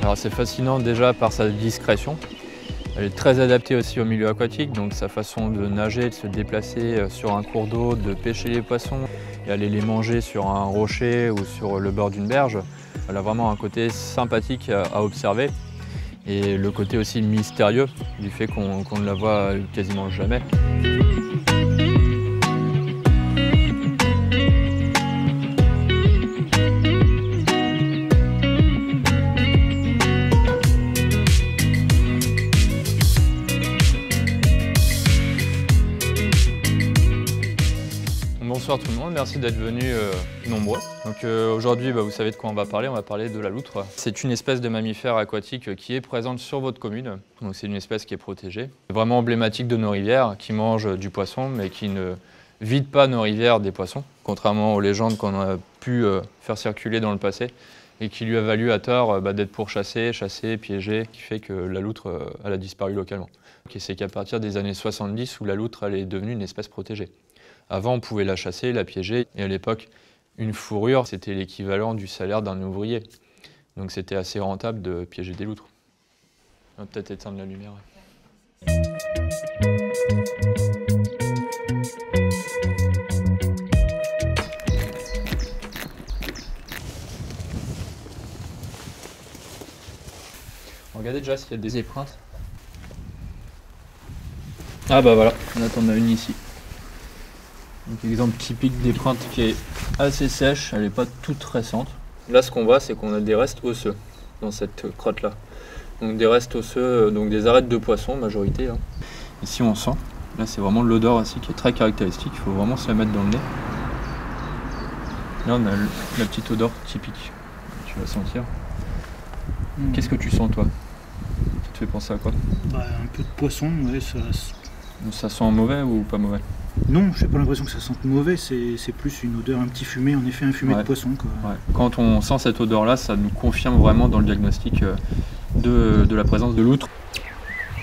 Alors c'est fascinant déjà par sa discrétion. Elle est très adaptée aussi au milieu aquatique, donc sa façon de nager, de se déplacer sur un cours d'eau, de pêcher les poissons et aller les manger sur un rocher ou sur le bord d'une berge. Elle a vraiment un côté sympathique à observer et le côté aussi mystérieux du fait qu'on ne la voit quasiment jamais. Bonsoir tout le monde, merci d'être venus nombreux. Donc aujourd'hui, vous savez de quoi on va parler de la loutre. C'est une espèce de mammifère aquatique qui est présente sur votre commune. Donc c'est une espèce qui est protégée. C'est vraiment emblématique de nos rivières, qui mange du poisson mais qui ne vide pas nos rivières des poissons, contrairement aux légendes qu'on a pu faire circuler dans le passé et qui lui a valu à tort d'être pourchassée, chassée, piégée, qui fait que la loutre elle a disparu localement. Et c'est qu'à partir des années 70 où la loutre elle est devenue une espèce protégée. Avant, on pouvait la chasser, la piéger, et à l'époque, une fourrure, c'était l'équivalent du salaire d'un ouvrier. Donc c'était assez rentable de piéger des loutres. On va peut-être éteindre la lumière. Regardez déjà s'il y a des épreintes. Ah bah voilà, là t'en as une ici. Donc exemple typique d'épreinte qui est assez sèche, elle n'est pas toute récente. Là ce qu'on voit c'est qu'on a des restes osseux dans cette crotte là. Donc des restes osseux, donc des arêtes de poisson majorité. Ici on sent, là c'est vraiment l'odeur aussi qui est très caractéristique, il faut vraiment se la mettre dans le nez. Là on a la petite odeur typique, tu vas sentir. Qu'est-ce que tu sens toi? Ça te fait penser à quoi? Un peu de poisson, ouais, ça sent mauvais ou pas mauvais? Non, j'ai pas l'impression que ça sente mauvais, c'est plus une odeur un petit fumé, en effet un fumé de poisson. Quoi. Ouais. Quand on sent cette odeur-là, ça nous confirme vraiment dans le diagnostic de la présence de loutre.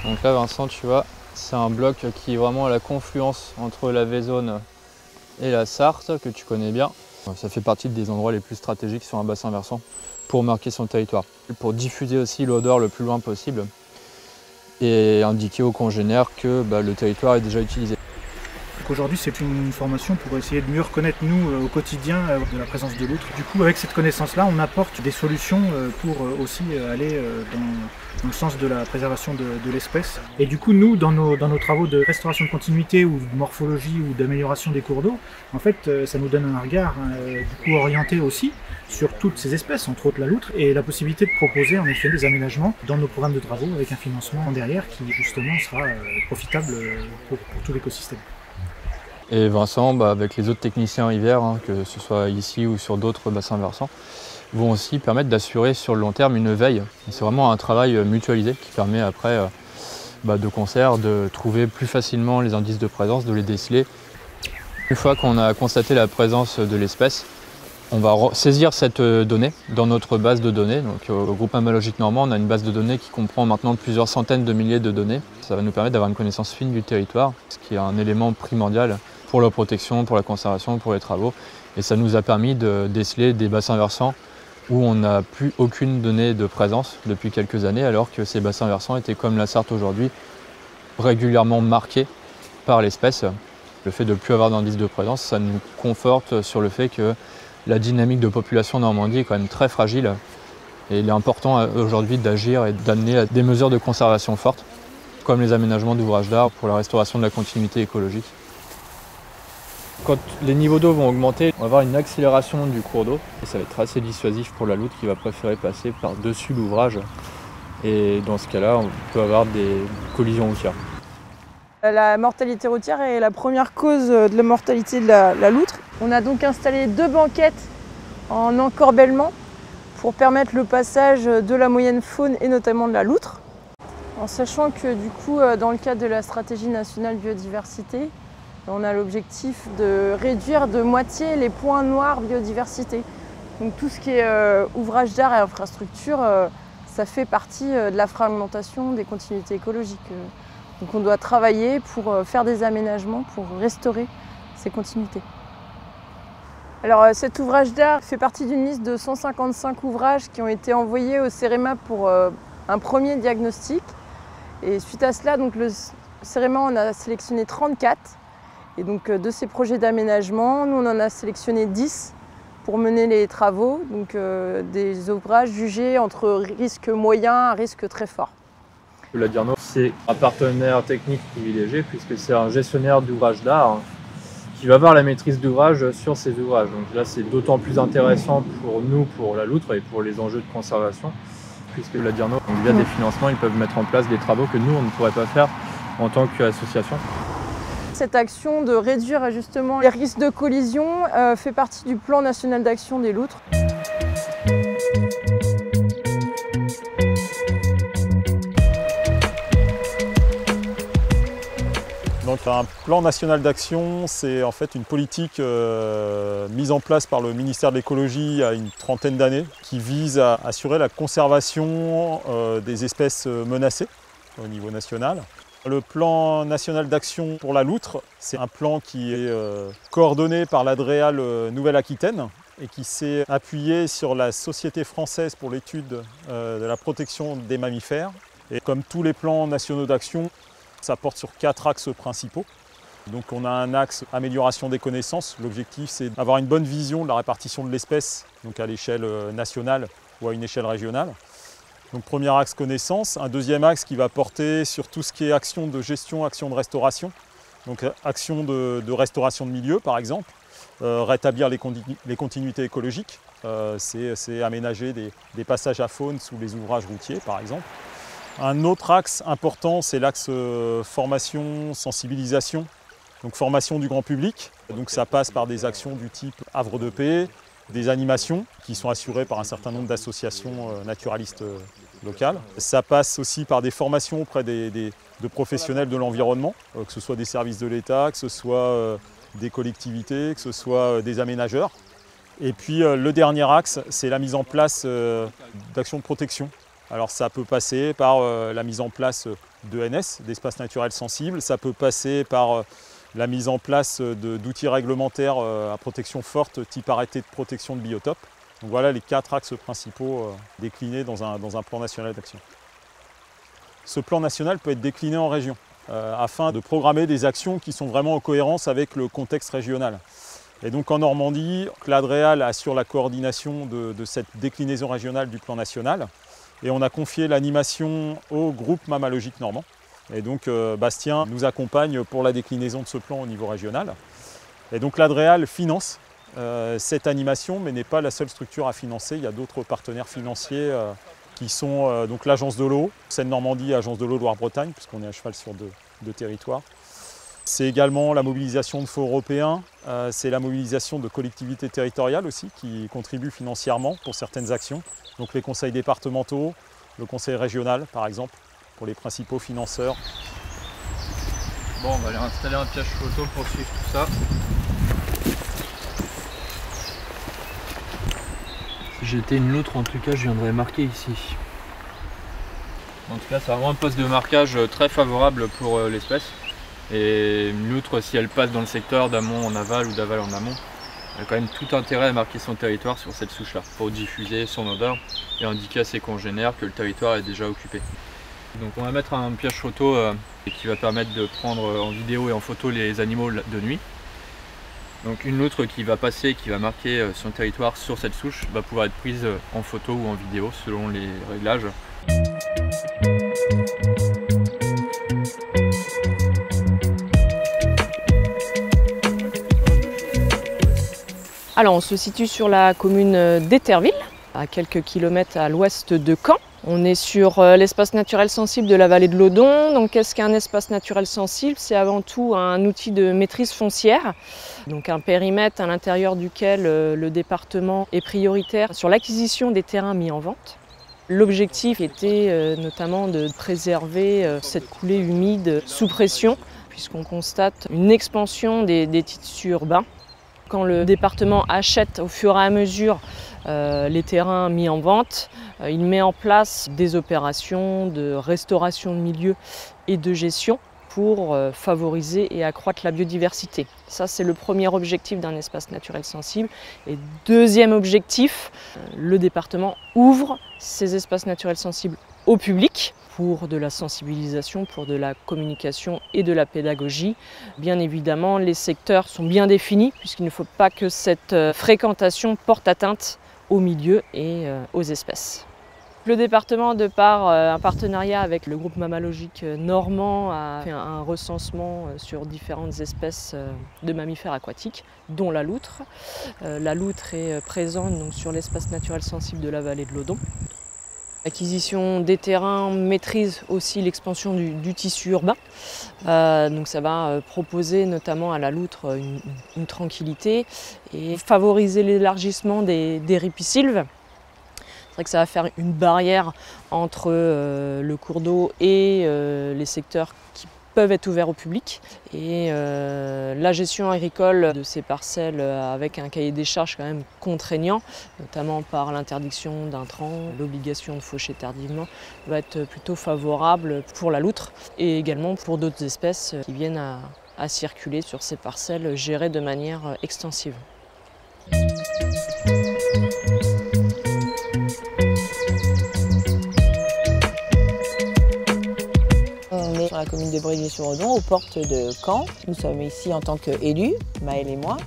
Donc là Vincent, tu vois, c'est un bloc qui est vraiment à la confluence entre la Vézonne et la Sarthe, que tu connais bien. Ça fait partie des endroits les plus stratégiques sur un bassin versant pour marquer son territoire. Pour diffuser aussi l'odeur le plus loin possible et indiquer aux congénères que le territoire est déjà utilisé. Aujourd'hui, c'est une formation pour essayer de mieux reconnaître, nous, au quotidien, de la présence de loutre. Du coup, avec cette connaissance-là, on apporte des solutions pour aussi aller dans le sens de la préservation de l'espèce. Et du coup, nous, dans nos travaux de restauration de continuité ou de morphologie ou d'amélioration des cours d'eau, en fait, ça nous donne un regard du coup orienté aussi sur toutes ces espèces, entre autres la loutre, et la possibilité de proposer en effet des aménagements dans nos programmes de travaux avec un financement derrière qui justement sera profitable pour tout l'écosystème. Et Vincent, avec les autres techniciens rivières, que ce soit ici ou sur d'autres bassins versants, vont aussi permettre d'assurer sur le long terme une veille. C'est vraiment un travail mutualisé qui permet après de concert de trouver plus facilement les indices de présence, de les déceler. Une fois qu'on a constaté la présence de l'espèce, on va saisir cette donnée dans notre base de données. Donc, au groupe mammalogique normand, on a une base de données qui comprend maintenant plusieurs centaines de milliers de données. Ça va nous permettre d'avoir une connaissance fine du territoire, ce qui est un élément primordial pour la protection, pour la conservation, pour les travaux. Et ça nous a permis de déceler des bassins versants où on n'a plus aucune donnée de présence depuis quelques années, alors que ces bassins versants étaient, comme la Sarthe aujourd'hui, régulièrement marqués par l'espèce. Le fait de ne plus avoir d'indice de présence, ça nous conforte sur le fait que la dynamique de population en Normandie est quand même très fragile. Et il est important aujourd'hui d'agir et d'amener à des mesures de conservation fortes, comme les aménagements d'ouvrages d'art pour la restauration de la continuité écologique. Quand les niveaux d'eau vont augmenter, on va avoir une accélération du cours d'eau et ça va être assez dissuasif pour la loutre qui va préférer passer par-dessus l'ouvrage. Et dans ce cas-là, on peut avoir des collisions routières. La mortalité routière est la première cause de la mortalité de la loutre. On a donc installé 2 banquettes en encorbellement pour permettre le passage de la moyenne faune et notamment de la loutre. En sachant que du coup, dans le cadre de la stratégie nationale biodiversité, on a l'objectif de réduire de moitié les points noirs biodiversité. Donc tout ce qui est ouvrage d'art et infrastructure, ça fait partie de la fragmentation des continuités écologiques. Donc on doit travailler pour faire des aménagements, pour restaurer ces continuités. Alors cet ouvrage d'art fait partie d'une liste de 155 ouvrages qui ont été envoyés au CEREMA pour un premier diagnostic. Et suite à cela, donc, le CEREMA en a sélectionné 34. Et donc de ces projets d'aménagement, nous on en a sélectionné 10 pour mener les travaux. Donc des ouvrages jugés entre risque moyen et risque très fort. Ladirno, c'est un partenaire technique privilégié puisque c'est un gestionnaire d'ouvrages d'art qui va avoir la maîtrise d'ouvrage sur ces ouvrages. Donc là, c'est d'autant plus intéressant pour nous, pour la loutre et pour les enjeux de conservation, puisque Ladirno, via des financements, ils peuvent mettre en place des travaux que nous, on ne pourrait pas faire en tant qu'association. Cette action de réduire justement les risques de collision fait partie du plan national d'action des loutres. Donc un plan national d'action, c'est en fait une politique mise en place par le ministère de l'écologie il y a une trentaine d'années qui vise à assurer la conservation des espèces menacées au niveau national. Le plan national d'action pour la loutre, c'est un plan qui est coordonné par l'Adréal Nouvelle-Aquitaine et qui s'est appuyé sur la Société française pour l'étude de la protection des mammifères. Et comme tous les plans nationaux d'action, ça porte sur 4 axes principaux. Donc on a un axe amélioration des connaissances. L'objectif, c'est d'avoir une bonne vision de la répartition de l'espèce, donc à l'échelle nationale ou à une échelle régionale. Donc premier axe connaissance. Un deuxième axe qui va porter sur tout ce qui est action de gestion, action de restauration. Donc action de restauration de milieu par exemple. Rétablir les continuités écologiques. C'est aménager des passages à faune sous les ouvrages routiers par exemple. Un autre axe important, c'est l'axe formation, sensibilisation, donc formation du grand public. Donc ça passe par des actions du type havre de paix, des animations qui sont assurées par un certain nombre d'associations naturalistes locales. Ça passe aussi par des formations auprès de professionnels de l'environnement, que ce soit des services de l'État, que ce soit des collectivités, que ce soit des aménageurs. Et puis le dernier axe, c'est la mise en place d'actions de protection. Alors ça peut passer par la mise en place d'ENS, d'espaces naturels sensibles, ça peut passer par la mise en place d'outils réglementaires à protection forte, type arrêté de protection de biotopes. Donc voilà les 4 axes principaux déclinés dans un plan national d'action. Ce plan national peut être décliné en région, afin de programmer des actions qui sont vraiment en cohérence avec le contexte régional. Et donc en Normandie, l'Adréal assure la coordination de cette déclinaison régionale du plan national. Et on a confié l'animation au groupe Mammalogique normand. Et donc Bastien nous accompagne pour la déclinaison de ce plan au niveau régional. Et donc l'Adréal finance cette animation, mais n'est pas la seule structure à financer. Il y a d'autres partenaires financiers qui sont donc l'Agence de l'eau, Seine-Normandie, Agence de l'eau Loire-Bretagne, puisqu'on est à cheval sur deux territoires. C'est également la mobilisation de fonds européens, c'est la mobilisation de collectivités territoriales aussi qui contribuent financièrement pour certaines actions. Donc les conseils départementaux, le conseil régional par exemple, pour les principaux financeurs. Bon, on va aller installer un piège photo pour suivre tout ça. Si j'étais une loutre, en tout cas, je viendrais marquer ici. En tout cas, c'est vraiment un poste de marquage très favorable pour l'espèce. Et une loutre, si elle passe dans le secteur d'amont en aval ou d'aval en amont, elle a quand même tout intérêt à marquer son territoire sur cette souche-là pour diffuser son odeur et indiquer à ses congénères que le territoire est déjà occupé. Donc on va mettre un piège photo qui va permettre de prendre en vidéo et en photo les animaux de nuit. Donc une loutre qui va passer, qui va marquer son territoire sur cette souche, va pouvoir être prise en photo ou en vidéo selon les réglages. Alors on se situe sur la commune d'Éterville, à quelques kilomètres à l'ouest de Caen. On est sur l'espace naturel sensible de la vallée de l'Odon. Donc qu'est-ce qu'un espace naturel sensible? C'est avant tout un outil de maîtrise foncière, donc un périmètre à l'intérieur duquel le département est prioritaire sur l'acquisition des terrains mis en vente. L'objectif était notamment de préserver cette coulée humide sous pression, puisqu'on constate une expansion des tissus urbains. Quand le département achète au fur et à mesure les terrains mis en vente, il met en place des opérations de restauration de milieu et de gestion pour favoriser et accroître la biodiversité. Ça, c'est le premier objectif d'un espace naturel sensible. Et deuxième objectif, le département ouvre ces espaces naturels sensibles au public pour de la sensibilisation, pour de la communication et de la pédagogie. Bien évidemment, les secteurs sont bien définis puisqu'il ne faut pas que cette fréquentation porte atteinte au milieu et aux espèces. Le département, de par un partenariat avec le groupe mammalogique normand, a fait un recensement sur différentes espèces de mammifères aquatiques, dont la loutre. La loutre est présente donc, sur l'espace naturel sensible de la vallée de l'Odon. L'acquisition des terrains maîtrise aussi l'expansion du tissu urbain. Donc ça va proposer notamment à la loutre une tranquillité et favoriser l'élargissement des ripisylves. C'est vrai que ça va faire une barrière entre le cours d'eau et les secteurs qui peuvent être ouverts au public. Et la gestion agricole de ces parcelles avec un cahier des charges quand même contraignant, notamment par l'interdiction d'intrants, l'obligation de faucher tardivement, va être plutôt favorable pour la loutre et également pour d'autres espèces qui viennent à circuler sur ces parcelles gérées de manière extensive. Sur la commune de Bréville-sur-Odon, aux portes de Caen. Nous sommes ici en tant qu'élus, Maëlle et moi,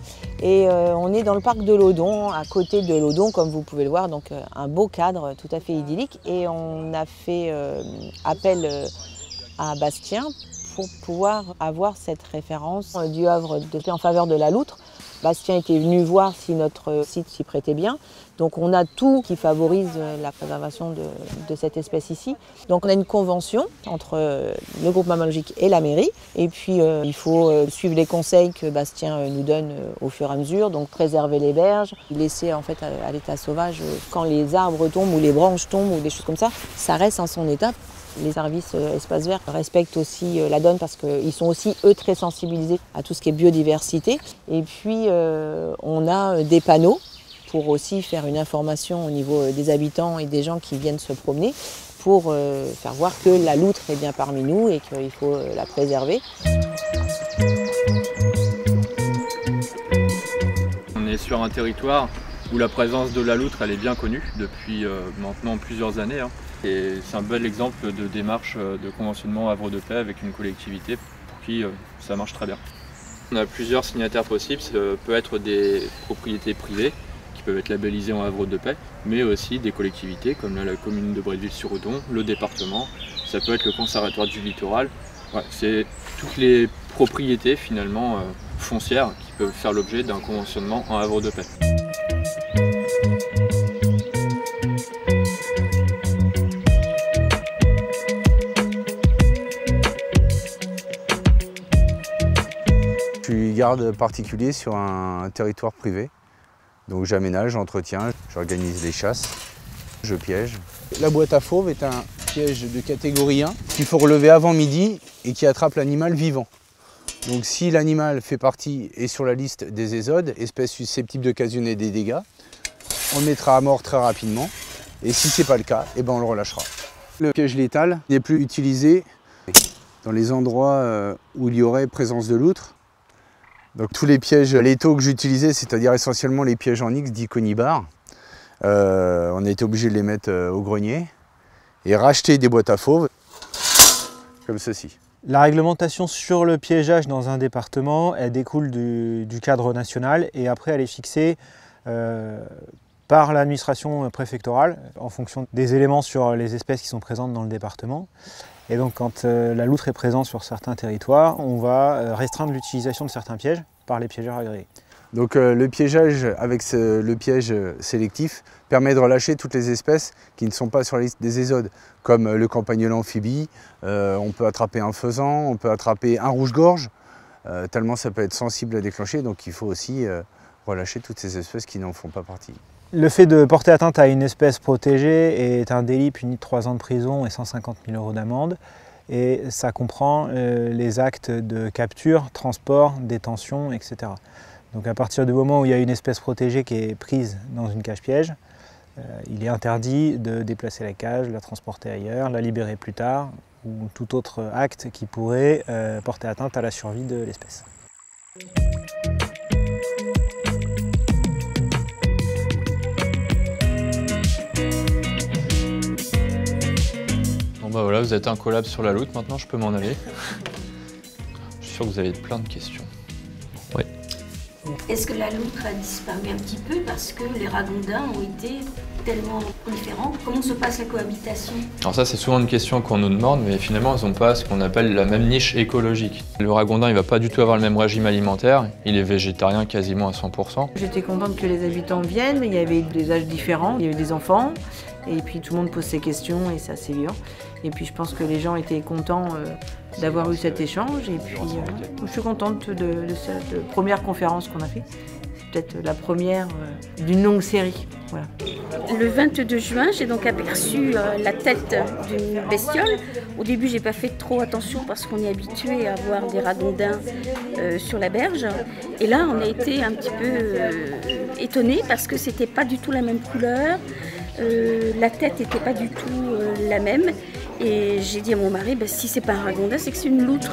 et on est dans le parc de l'Odon, à côté de l'Odon, comme vous pouvez le voir, donc un beau cadre tout à fait idyllique. Et on a fait appel à Bastien pour pouvoir avoir cette référence du havre en faveur de la loutre. Bastien était venu voir si notre site s'y prêtait bien. Donc on a tout qui favorise la préservation de cette espèce ici. Donc on a une convention entre le groupe mammalogique et la mairie. Et puis il faut suivre les conseils que Bastien nous donne au fur et à mesure. Donc préserver les berges, laisser en fait à l'état sauvage quand les arbres tombent ou les branches tombent ou des choses comme ça, ça reste en son état. Les services espaces verts respectent aussi la donne parce qu'ils sont aussi, eux, très sensibilisés à tout ce qui est biodiversité. Et puis, on a des panneaux pour aussi faire une information au niveau des habitants et des gens qui viennent se promener pour faire voir que la loutre est bien parmi nous et qu'il faut la préserver. On est sur un territoire où la présence de la loutre elle est bien connue depuis maintenant plusieurs années. Et c'est un bel exemple de démarche de conventionnement havre de paix avec une collectivité pour qui ça marche très bien. On a plusieurs signataires possibles, ça peut être des propriétés privées qui peuvent être labellisées en havre de paix, mais aussi des collectivités comme la commune de Bréville-sur-Odon, le département, ça peut être le conservatoire du littoral. Ouais, c'est toutes les propriétés finalement foncières qui peuvent faire l'objet d'un conventionnement en havre de paix. Je suis garde particulier sur un territoire privé. Donc j'aménage, j'entretiens, j'organise les chasses, je piège. La boîte à fauve est un piège de catégorie 1 qu'il faut relever avant midi et qui attrape l'animal vivant. Donc si l'animal fait partie et sur la liste des ésodes, espèces susceptibles d'occasionner des dégâts, on le mettra à mort très rapidement. Et si ce n'est pas le cas, eh ben on le relâchera. Le piège létal n'est plus utilisé dans les endroits où il y aurait présence de loutre. Donc tous les pièges létaux que j'utilisais, c'est-à-dire essentiellement les pièges en X dits conibars, on a été obligé de les mettre au grenier et racheter des boîtes à fauves comme ceci. La réglementation sur le piégeage dans un département, elle découle du cadre national et après elle est fixée par l'administration préfectorale en fonction des éléments sur les espèces qui sont présentes dans le département. Et donc quand la loutre est présente sur certains territoires, on va restreindre l'utilisation de certains pièges par les piégeurs agréés. Donc le piégeage avec le piège sélectif permet de relâcher toutes les espèces qui ne sont pas sur la liste des ésodes, comme le campagnol amphibie, on peut attraper un faisan, on peut attraper un rouge-gorge, tellement ça peut être sensible à déclencher, donc il faut aussi relâcher toutes ces espèces qui n'en font pas partie. Le fait de porter atteinte à une espèce protégée est un délit puni de 3 ans de prison et 150 000 € d'amende. Et ça comprend les actes de capture, transport, détention, etc. Donc à partir du moment où il y a une espèce protégée qui est prise dans une cage piège, il est interdit de déplacer la cage, la transporter ailleurs, la libérer plus tard ou tout autre acte qui pourrait porter atteinte à la survie de l'espèce. Bon bah voilà, vous êtes un collab sur la loutre, maintenant je peux m'en aller. Je suis sûr que vous avez plein de questions. Oui. Est-ce que la loutre a disparu un petit peu parce que les ragondins ont été tellement différents? Comment se passe la cohabitation? Alors ça c'est souvent une question qu'on nous demande, mais finalement ils n'ont pas ce qu'on appelle la même niche écologique. Le ragondin il va pas du tout avoir le même régime alimentaire, il est végétarien quasiment à 100%. J'étais contente que les habitants viennent, il y avait des âges différents, il y avait des enfants, et puis tout le monde pose ses questions et c'est assez vivant. Et puis je pense que les gens étaient contents d'avoir eu cet échange, et puis je suis contente de cette première conférence qu'on a fait. C'est peut-être la première d'une longue série. Voilà. Le 22 juin, j'ai donc aperçu la tête d'une bestiole. Au début, j'ai pas fait trop attention parce qu'on est habitué à voir des ragondins sur la berge. Et là, on a été un petit peu étonnés parce que c'était pas du tout la même couleur. La tête n'était pas du tout la même. Et j'ai dit à mon mari, si c'est pas un ragondin, c'est que c'est une loutre.